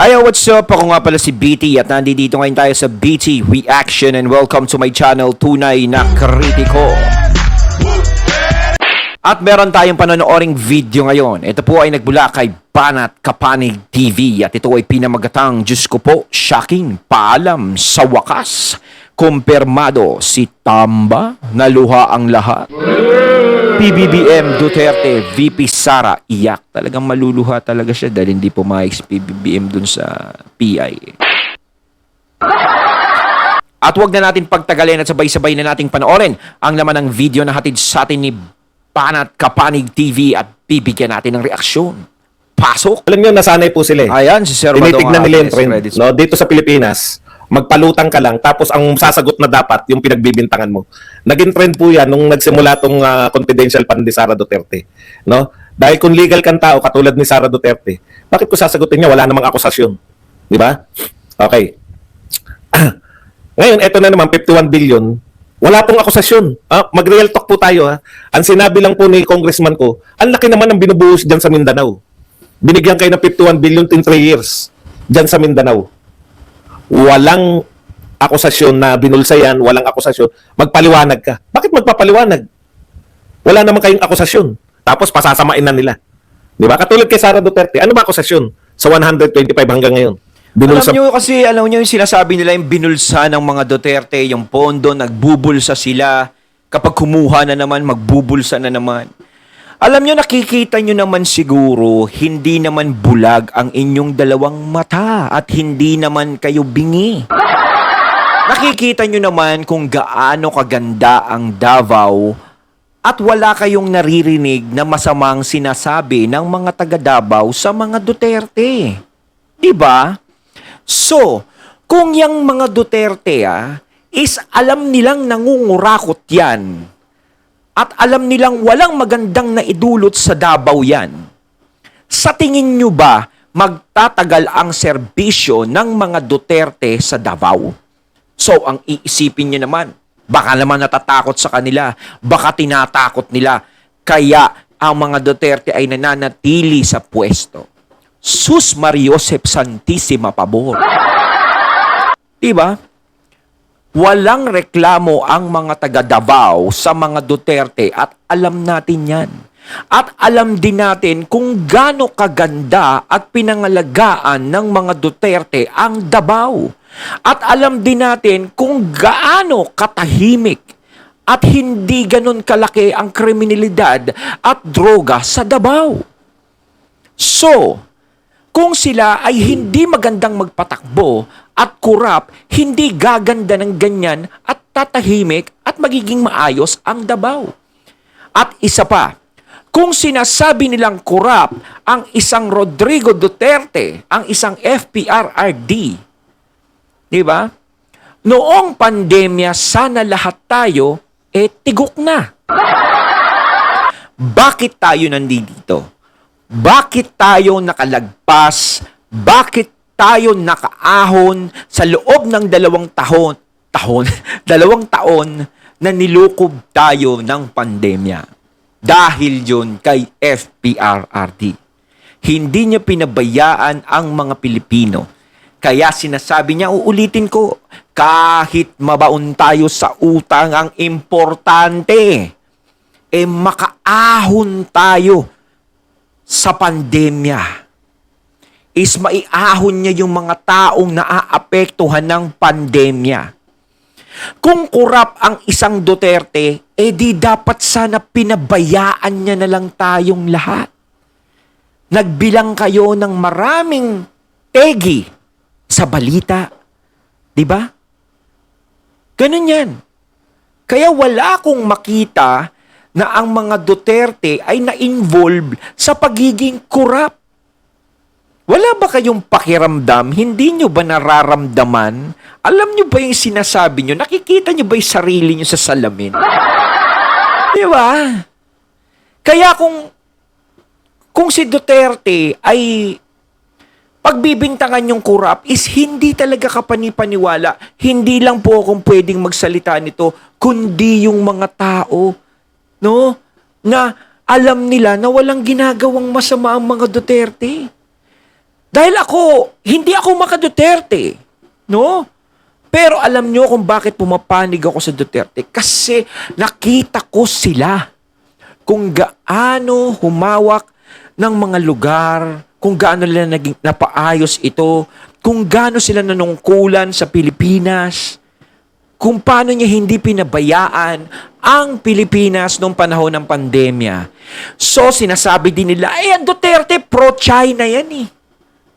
Ayo, what's up? Ako nga pala si BT at nandito ngayon tayo sa BT Reaction and welcome to my channel, Tunay na Kritiko. At meron tayong panonooring video ngayon. Ito po ay nagbula kay Banat Kapanig TV at ito ay pinamagatang, Diyos ko po, shocking, paalam sa wakas. Kumpirmado si Tamba, naluha ang lahat. PBBM Duterte, VP Sara, iyak. Talagang maluluha talaga siya dahil hindi pumayag si PBBM dun sa PI. At wag na natin pagtagalin at sabay-sabay na nating panoorin ang laman ng video na hatid sa atin ni Banat Kapanig TV at bibigyan natin ng reaksyon. Pasok! Alam nyo, nasanay po sila eh. Ayan, si Sir Badong. Tinitignan nila yung trend. No? Dito sa Pilipinas, magpalutang ka lang, tapos ang sasagot na dapat, yung pinagbibintangan mo. Naging trend po yan nung nagsimula tong confidential fund ni Sara Duterte. No? Dahil kung legal kang tao, katulad ni Sara Duterte, bakit ko sasagutin niya? Wala namang akusasyon. Di ba? Okay. Ngayon, eto na naman, 51 billion. Wala pong akusasyon. Mag-real talk po tayo. Ang sinabi lang po ni congressman ko, ang laki naman ng binubuhos dyan sa Mindanao. Binigyan kayo ng 51 billion in 3 years dyan sa Mindanao. Walang akusasyon na binulsa yan, walang akusasyon. Magpaliwanag ka. Bakit magpapaliwanag? Wala naman kayong akusasyon. Tapos pasasamain na nila. Di ba? Katulad kay Sara Duterte, ano ba akusasyon sa 125 hanggang ngayon? Binulsa. Alam nyo yung sinasabi nila yung binulsa ng mga Duterte, yung pondo, nagbubulsa sila. Kapag kumuha na naman, magbubulsa na naman. Alam nyo, nakikita nyo naman siguro, hindi naman bulag ang inyong dalawang mata at hindi naman kayo bingi. Nakikita nyo naman kung gaano kaganda ang Davao at wala kayong naririnig na masamang sinasabi ng mga taga Davao sa mga Duterte. Diba? So, kung yung mga Duterte is alam nilang nangungurakot yan at alam nilang walang magandang naidulot sa Davao yan, sa tingin nyo ba magtatagal ang serbisyo ng mga Duterte sa Davao? So, ang iisipin nyo naman, baka naman natatakot sa kanila, baka tinatakot nila, kaya ang mga Duterte ay nananatili sa pwesto. Sus Mariosep Santissima Pabor. Diba? Walang reklamo ang mga taga Davao sa mga Duterte at alam natin yan. At alam din natin kung gaano kaganda at pinangalagaan ng mga Duterte ang Davao. At alam din natin kung gaano katahimik at hindi ganon kalaki ang kriminalidad at droga sa Davao. So, kung sila ay hindi magandang magpatakbo at kurap, hindi gaganda ng ganyan at tatahimik at magiging maayos ang Davao. At isa pa, kung sinasabi nilang kurap ang isang Rodrigo Duterte, ang isang FPRRD, di ba? Noong pandemya, sana lahat tayo, tigok na. Bakit tayo nandito? Bakit tayo nakalagpas? Bakit tayo nakaahon sa loob ng 2 taon na nilukob tayo ng pandemya? Dahil yun kay FPRRD. Hindi niya pinabayaan ang mga Pilipino. Kaya sinasabi niya, uulitin ko, kahit mabaon tayo sa utang, ang importante, makaahon tayo sa pandemya is maiahon niya yung mga taong naaapektuhan ng pandemya. Kung kurap ang isang Duterte, di dapat sana pinabayaan niya na lang tayong lahat. Nagbilang kayo ng maraming tegi sa balita. Diba? Ganun yan. Kaya wala akong makita na ang mga Duterte ay na-involve sa pagiging kurap. Wala ba kayong pakiramdam? Hindi nyo ba nararamdaman? Alam nyo ba yung sinasabi nyo? Nakikita nyo ba yung sarili nyo sa salamin? Di ba? Kaya kung si Duterte ay pagbibintangan yung kurap is hindi talaga kapanipaniwala. Hindi lang po akong pwedeng magsalita nito, kundi yung mga tao, no? Na alam nila na walang ginagawang masama ang mga Duterte. Dahil hindi ako maka-Duterte. No? Pero alam nyo kung bakit pumapanig ako sa Duterte? Kasi nakita ko sila kung gaano humawak ng mga lugar, kung gaano nila naging napaayos ito, kung gaano sila nanungkulan sa Pilipinas, kung paano niya hindi pinabayaan ang Pilipinas noong panahon ng pandemya. So, sinasabi din nila, ang Duterte, pro-China yan eh.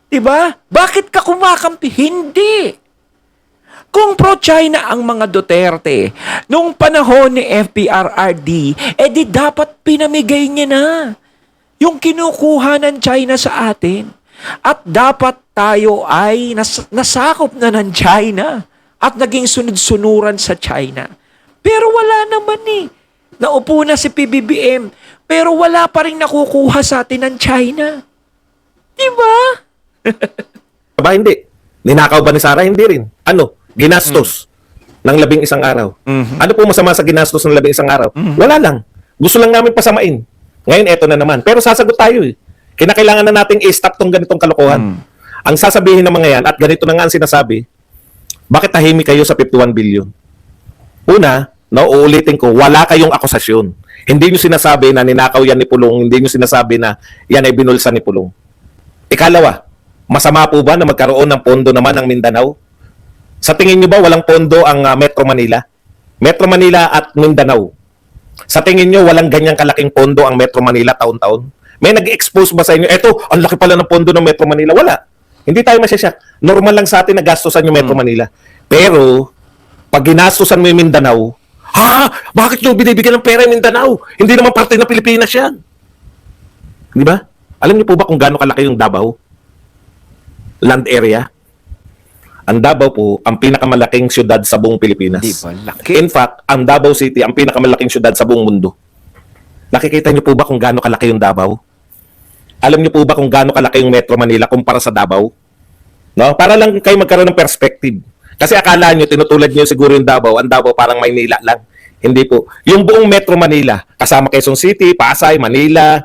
Diba? Bakit ka kumakampi? Hindi. Kung pro-China ang mga Duterte, nung panahon ni FPRRD, di dapat pinamigay niya na yung kinukuha ng China sa atin. At dapat tayo ay nasakop na ng China at naging sunod-sunuran sa China. Pero wala naman eh. Naupo na si PBBM, pero wala pa rin nakukuha sa atin ng China. Diba? Ba hindi? Ninakaw ba ni Sara? Hindi rin. Ano? Ginastos ng 11 araw. Ano po masama sa ginastos ng 11 araw? Wala lang. Gusto lang namin pasamain. Ngayon, eto na naman. Pero sasagot tayo eh. Kinakailangan na nating i-stop tong ganitong kalokohan. Ang sasabihin ng mga yan, at ganito na nga ang sinasabi, bakit tahimik kayo sa 51 billion? Una, uulitin ko, wala kayong akusasyon. Hindi nyo sinasabi na ninakaw yan ni Pulong, hindi nyo sinasabi na yan ay binulsa ni Pulong. Ikalawa, masama po ba na magkaroon ng pondo naman ang Mindanao? Sa tingin nyo ba walang pondo ang Metro Manila? Metro Manila at Mindanao. Sa tingin nyo walang ganyang kalaking pondo ang Metro Manila taon-taon? May nag-expose ba sa inyo? Eto, ang laki pala ng pondo ng Metro Manila. Wala. Hindi tayo masyasyak. Normal lang sa atin na gastusan yung Metro Manila. Pero, pag ginastusan mo yung Mindanao, bakit nyo binibigyan ng pera yung Mindanao? Hindi naman parte ng Pilipinas yan. Di ba? Alam niyo po ba kung gaano kalaki yung Davao? Land area? Ang Davao po, ang pinakamalaking syudad sa buong Pilipinas. Di ba? Laki. In fact, ang Davao City, ang pinakamalaking syudad sa buong mundo. Nakikita niyo po ba kung gaano kalaki yung Davao? Alam niyo po ba kung gaano kalaki yung Metro Manila kumpara sa Davao? No? Para lang kayo magkaroon ng perspective. Kasi akala niyo, tinutulad niyo siguro yung Davao, ang Davao parang Maynila lang. Hindi po. Yung buong Metro Manila, kasama Quezon City, Pasay, Manila,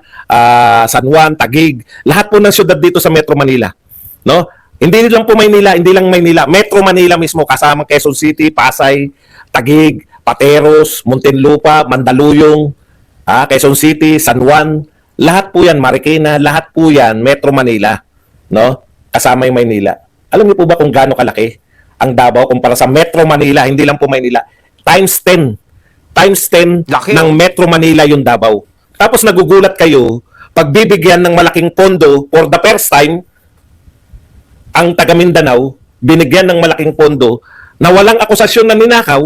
San Juan, Taguig, lahat po ng syudad dito sa Metro Manila. No? Hindi lang po Maynila, hindi lang Maynila. Metro Manila mismo, kasama Quezon City, Pasay, Taguig, Pateros, Muntinlupa, Mandaluyong, Quezon City, San Juan, lahat po yan, Marikina, lahat po yan, Metro Manila. No? Kasama yung Maynila. Alam niyo po ba kung gaano kalaki ang Davao kumpara sa Metro Manila, hindi lang po Maynila, times 10. Times 10 Laki. ng Metro Manila yung Davao. Tapos nagugulat kayo, pag bibigyan ng malaking pondo for the first time, ang taga Mindanao, binigyan ng malaking pondo na walang akusasyon na ninakaw,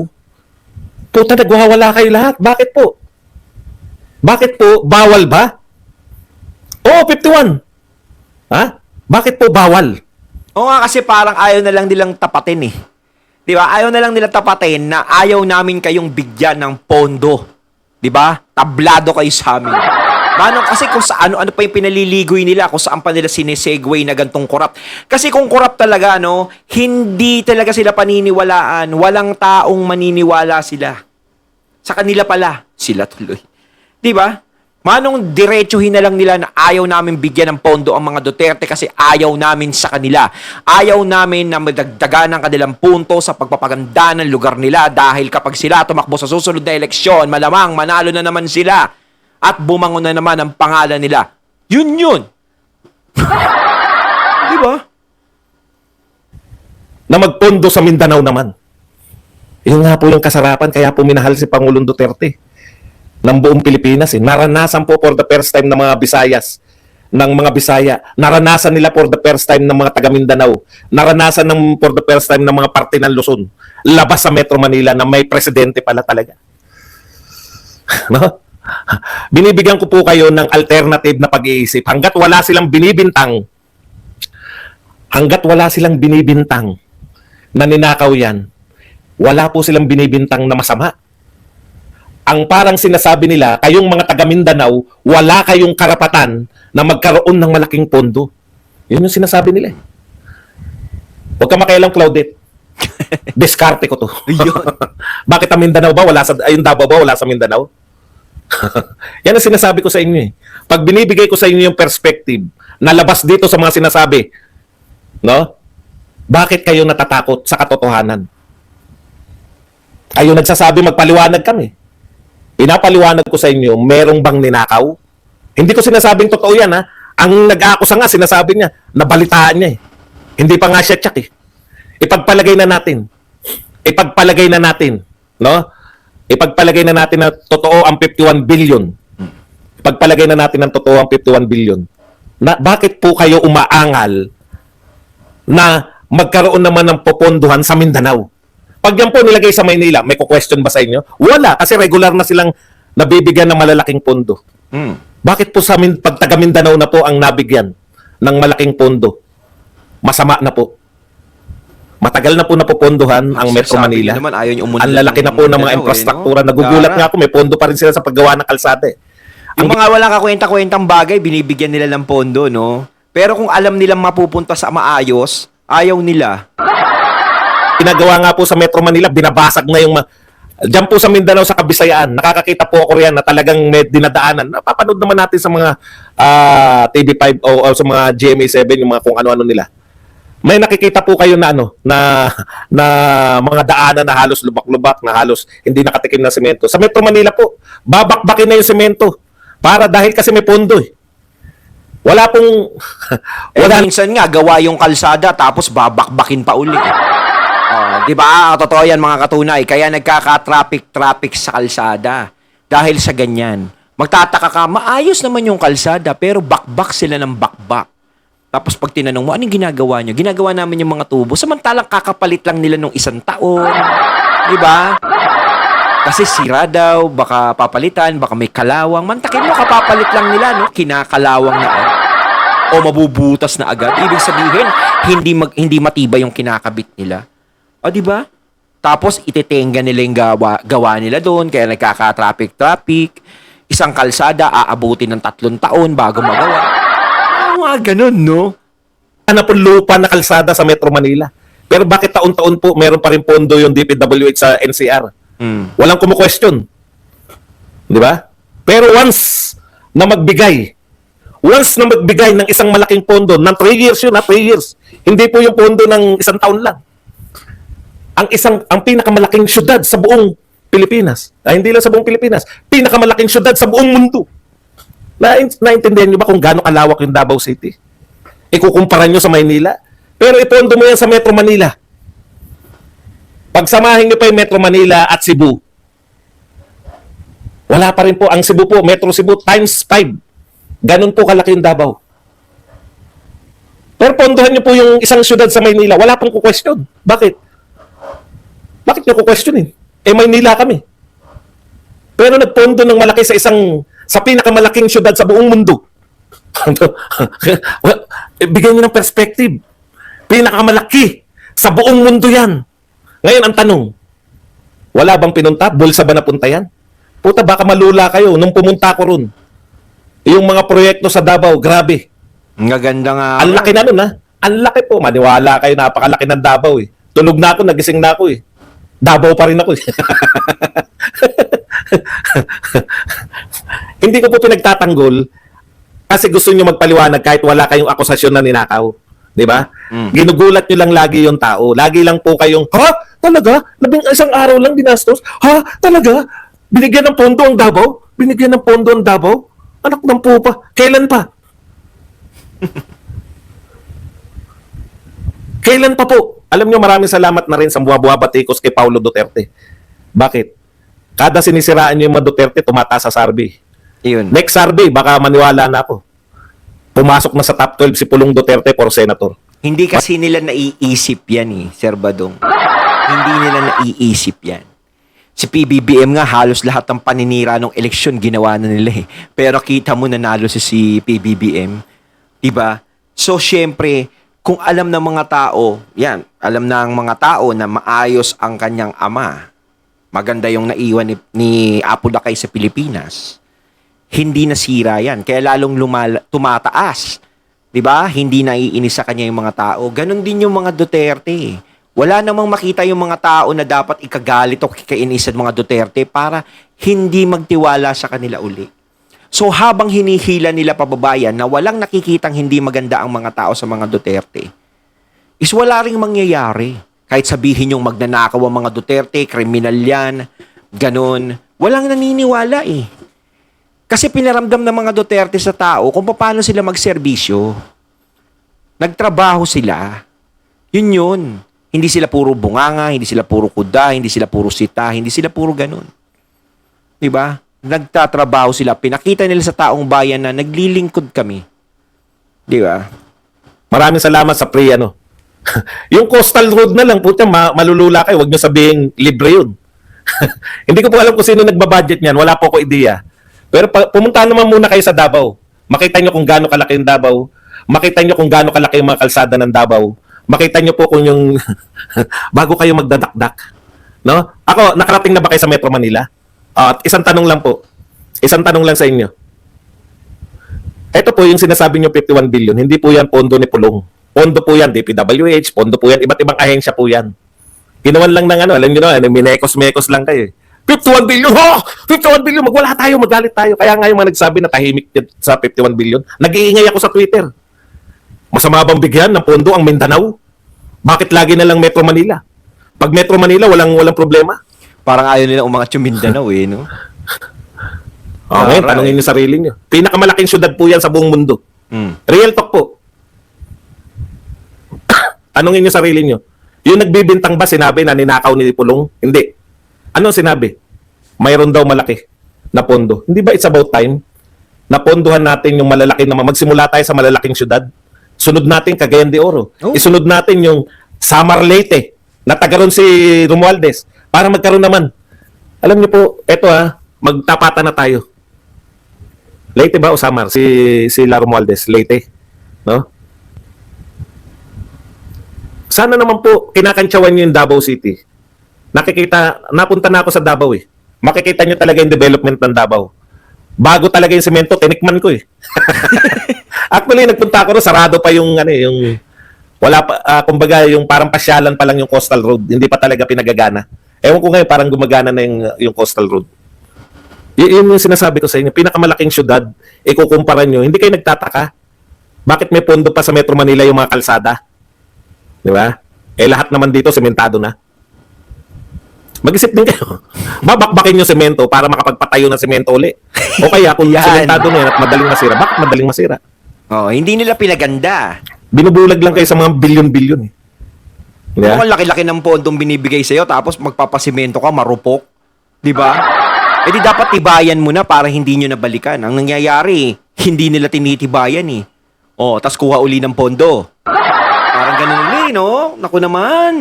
puta, nagwawala kayo lahat. Bakit po? Bakit po? Bawal ba? Oo, 51. Bakit po bawal? Oo nga, kasi parang ayaw na lang nilang tapatin eh. Di ba? Ayaw na lang nilang tapatin na ayaw namin kayong bigyan ng pondo. Di ba? Tablado kayo sa amin. Manong, kasi kung sa ano pa yung pinaliligoy nila, kung saan pa nila sinesegue na gantong korap. Kasi kung korap talaga, hindi talaga sila paniniwalaan. Walang taong maniniwala sila. Sa kanila pala, sila tuloy. Di ba? Manong diretsuhin na lang nila na ayaw namin bigyan ng pondo ang mga Duterte kasi ayaw namin sa kanila. Ayaw namin na madagdagan ang kanilang punto sa pagpapaganda ng lugar nila dahil kapag sila tumakbo sa susunod na eleksyon, malamang manalo na naman sila at bumangon na naman ang pangalan nila. Yun. Di ba? Na magpondo sa Mindanao naman. Yun nga po yung kasarapan, kaya po minahal si Pangulong Duterte ng buong Pilipinas. Naranasan po for the first time ng mga Bisayas, ng mga Bisaya. Naranasan nila for the first time ng mga taga Mindanao. Naranasan for the first time ng mga parte ng Luzon. Labas sa Metro Manila na may presidente pala talaga. No? Binibigyan ko po kayo ng alternative na pag-iisip. Hanggat wala silang binibintang na ninakaw yan, wala po silang binibintang na masama. Ang parang sinasabi nila, kayong mga taga Mindanao, wala kayong karapatan na magkaroon ng malaking pondo. Yun yung sinasabi nila. Huwag ka makialam, Claudette. Diskarte ko to. Bakit ang Mindanao ba? Yung Davao ba? Wala sa Mindanao? Yan ang sinasabi ko sa inyo eh. Pag binibigay ko sa inyo yung perspective na labas dito sa mga sinasabi No? Bakit kayo natatakot sa katotohanan? Kayo nagsasabi magpaliwanag kami. Pinapaliwanag ko sa inyo, merong bang ninakaw? Hindi ko sinasabing totoo yan, ha? Ang nag-aakusa nga, sinasabi niya, nabalitaan niya eh. Hindi pa nga siya check eh. Ipagpalagay na natin. Ipagpalagay na natin. No? Ipagpalagay na natin na totoo ang 51 billion. Ipagpalagay na natin ang totoo ang 51 billion. Bakit po kayo umaangal na magkaroon naman ng poponduhan sa Mindanao? Pag yan po nilagay sa Maynila, may question ba sa inyo? Wala, kasi regular na silang nabibigyan ng malalaking pondo. Bakit po sa pag taga Mindanao na po ang nabigyan ng malaking pondo? Masama na po. Matagal na po napopondohan ang Metro Sasabi Manila. naman, ayaw niyo umunlad Ang lalaki na po ng mga Mindanao, infrastruktura. no? Nagugulat Gara. nga ako, may pondo pa rin sila sa paggawa ng kalsada. Yung mga walang kakwenta-kwentang bagay, binibigyan nila ng pondo, no? Pero kung alam nilang mapupunta sa maayos, ayaw nila. Pinagawa nga po sa Metro Manila, binabasag na yung diyan po sa Mindanao, sa Kabisayaan, nakakakita po ako riyan na talagang may dinadaanan. Napapanood naman natin sa mga TV5 o sa mga GMA7, yung mga kung ano-ano nila. May nakikita po kayo na na mga daanan na halos lubak-lubak, na halos hindi nakatikim na semento. Sa Metro Manila po, babakbakin na yung semento para dahil kasi may pondo eh. Wala pong wala Minsan nga, gawa yung kalsada, tapos babakbakin pa uli. Di ba? Totoo yan, mga katunay. Kaya nagkaka-traffic sa kalsada. Dahil sa ganyan. Magtataka ka, maayos naman yung kalsada, pero bakbak sila ng bakbak. Tapos pag tinanong mo, anong ginagawa nyo? Ginagawa namin yung mga tubo. Samantalang kakapalit lang nila nung 1 taon. Di ba? Kasi sira daw, baka papalitan, baka may kalawang. Mantakin mo, kapapalit lang nila, no? Kinakalawang na o mabubutas na agad. Ibig sabihin, hindi matibay yung kinakabit nila. O, di ba? Tapos, itetenga nila yung gawa nila doon, kaya nagkaka-traffic. Isang kalsada, aabutin ng 3 taon bago magawa. Mga ganun, no? na po lupa na kalsada sa Metro Manila. Pero bakit taon-taon po meron pa rin pondo yung DPWH sa NCR? Walang kumu-question. Di ba? Pero once na magbigay ng isang malaking pondo, ng 3 years yun, 3 years. Hindi po yung pondo ng 1 taon lang. Ang pinakamalaking syudad sa buong Pilipinas, hindi lang sa buong Pilipinas, pinakamalaking syudad sa buong mundo. Naintindihan niyo ba kung gaano kalawak yung Davao City? Ikukumpara niyo sa Maynila. Pero ipondo mo yan sa Metro Manila. Pagsamahin niyo pa yung Metro Manila at Cebu, wala pa rin po. Ang Cebu po, Metro Cebu times 5. Ganun po kalaki yung Davao. Pero pondohan niyo po yung isang syudad sa Maynila, wala pong ku-question. Bakit? Bakit niyo ku-questionin? Maynila kami. Pero nagpondo ng malaki sa pinakamalaking syudad sa buong mundo. Bigyan niyo ng perspective. Pinakamalaki sa buong mundo yan. Ngayon ang tanong, wala bang pinunta? Bulsa ba napunta yan? Puta, baka malula kayo nung pumunta ko ron. Yung mga proyekto sa Davao, grabe. Ang gaganda nga. Ang laki na nun, ha? Ang laki po. Maniwala kayo, napakalaki ng Davao, eh. Tulog na ako, nagising na ako, eh. Davao pa rin ako, eh. Hindi ko po pinagtatanggol kasi gusto niyo magpaliwanag kahit wala kayong akusasyon na ninakaw. Di ba? Ginugulat niyo lang lagi yung tao. Lagi lang po kayong, ha? Talaga? 11 araw lang dinastos? Ha? Talaga? Binigyan ng pondo ang Davao? Binigyan ng pondo ang Davao? Anak ng pupa. Kailan pa? Kailan pa po? Alam niyo, maraming salamat na rin sa buwa-buwa batikos kay Paulo Duterte. Bakit? Kada sinisiraan niyo yung mga Duterte, tumataas sa survey. Yun. Next survey, baka maniwala na ako. Pumasok na sa top 12 si Pulong Duterte for senator. Hindi kasi nila naiisip yan eh, Sir Badong. Hindi nila naiisip yan. Si PBBM nga, halos lahat ng paninira ng eleksyon ginawa na nila eh. Pero kita mo nanalo si PBBM. Diba? So, syempre, kung alam ng mga tao, yan, alam ng mga tao na maayos ang kanyang ama, maganda yung naiwan ni Apo Lakay sa Pilipinas, hindi nasira yan. Kaya lalong tumataas. 'Di ba? Hindi naiinis sa kanya yung mga tao. Ganon din yung mga Duterte. Wala namang makita yung mga tao na dapat ikagalit o kikainisan mga Duterte para hindi magtiwala sa kanila uli. So habang hinihila nila pababayan na walang nakikitang hindi maganda ang mga tao sa mga Duterte, is wala ring mangyayari. Kahit sabihin yung magnanakaw ang mga Duterte, kriminal yan, ganun. Walang naniniwala eh. Kasi pinaramdam ng mga Duterte sa tao kung paano sila magserbisyo. Nagtrabaho sila. Yun yun. Hindi sila puro bunganga, hindi sila puro kuda, hindi sila puro sita, hindi sila puro ganun. Diba? Nagtatrabaho sila. Pinakita nila sa taong bayan na naglilingkod kami. Diba? Maraming salamat sa pre, ano. Yung coastal road na lang, puta, malulula kayo. Huwag nyo sabihin, libre yun. Hindi ko po alam kung sino nagbabudget niyan. Wala po ko ideya. Pero pumunta naman muna kayo sa Davao. Makita nyo kung gaano kalaki yung Davao. Makita nyo kung gaano kalaki yung mga kalsada ng Davao. Makita nyo po kung yung bago kayo magdadakdak. No? Ako, nakarating na ba kayo sa Metro Manila? At isang tanong lang po. Isang tanong lang sa inyo. Ito po yung sinasabi nyo 51 billion. Hindi po yan pondo ni Pulong. Pondo po yan, DPWH, pondo po yan, iba't ibang ahensya po yan. Ginawan lang ng ano, alam nyo na, minekos-mekos lang kayo. 51 billion, ho! 51 billion, magwala tayo, magalit tayo. Kaya nga yung mga nagsabi na tahimik sa 51 billion, nag-iingay ako sa Twitter. Masama bang bigyan ng pondo ang Mindanao? Bakit lagi na lang Metro Manila? Pag Metro Manila, walang problema. Parang ayaw nila umangat yung Mindanao eh, no? Okay, tanongin niyo sarili niyo. Pinakamalaking syudad po yan sa buong mundo. Real talk po. Tanongin niyo sarili niyo. Yung nagbibintang ba sinabi na ninakaw ni Pulong? Hindi. Ano sinabi? Mayroon daw malaki na pondo. Hindi ba it's about time? Napondohan natin yung malalaki na magsimula tayo sa malalaking syudad. Sunod natin Cagayan de Oro. Oh. Isunod natin yung Samar Leyte na taga ron si Romualdez para magkaroon naman. Alam niyo po, eto magtapatan na tayo. Leyte ba o Samar? Si La Romualdez, Leyte. No? Sana naman po kinakantsawan niyo yung Davao City. Napunta na ako sa Davao eh. Makikita niyo talaga yung development ng Davao. Bago talaga yung semento, tinikman ko eh. Actually, nagpunta ako ro, sarado pa yung wala pa, kumbaga yung parang pasyalan pa lang yung coastal road. Hindi pa talaga pinagagana. Ewan ko ngayon, parang gumagana na yung coastal road. Yun yung sinasabi ko sa inyo. Pinakamalaking syudad, ikukumpara nyo, hindi kayo nagtataka. Bakit may pondo pa sa Metro Manila yung mga kalsada? Di ba? Lahat naman dito, sementado na. Mag-isip din kayo. Babakbakin yung semento para makapagpatayo ng semento uli. O kaya kung sementado na yan at madaling masira, bakit madaling masira? Oh, hindi nila pinaganda. Binubulag lang kayo sa mga bilyon-bilyon eh. Yeah. Mukhang laki-laki ng pondong binibigay sa'yo tapos magpapasimento ka, marupok. Di ba? Eh di dapat tibayan mo na para hindi nyo nabalikan. Ang nangyayari, hindi nila tinitibayan eh. Oh, tas kuha uli ng pondo. Parang ganun ulit, no? Naku naman.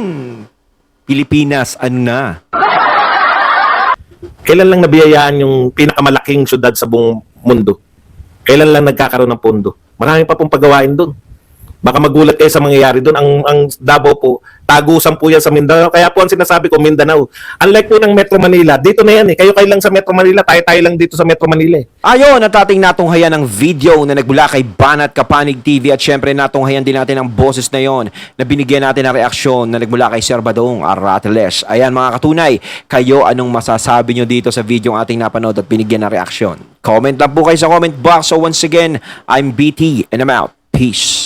Pilipinas, ano na? Kailan lang nabiyayaan yung pinakamalaking syudad sa buong mundo? Kailan lang nagkakaroon ng pondo? Marami pa pong paggawain doon. Baka magulat kayo sa mangyayari doon. Ang Davao po, tagusan po yan sa Mindanao. Kaya po ang sinasabi ko, Mindanao. Unlike po ng Metro Manila, dito na yan eh. Kayo lang sa Metro Manila, tayo lang dito sa Metro Manila eh. Ayon, at ating natunghayan ng video na nagmula kay Banat Kapanig TV at syempre natunghayan din natin ang boses na yon na binigyan natin ng reaksyon na nagmula kay Sir Badong Arateles. Ayan mga katunay, kayo anong masasabi nyo dito sa video ang ating napanood at binigyan ng reaksyon? Comment lang po kayo sa comment box. So once again, I'm BT and I'm out. Peace.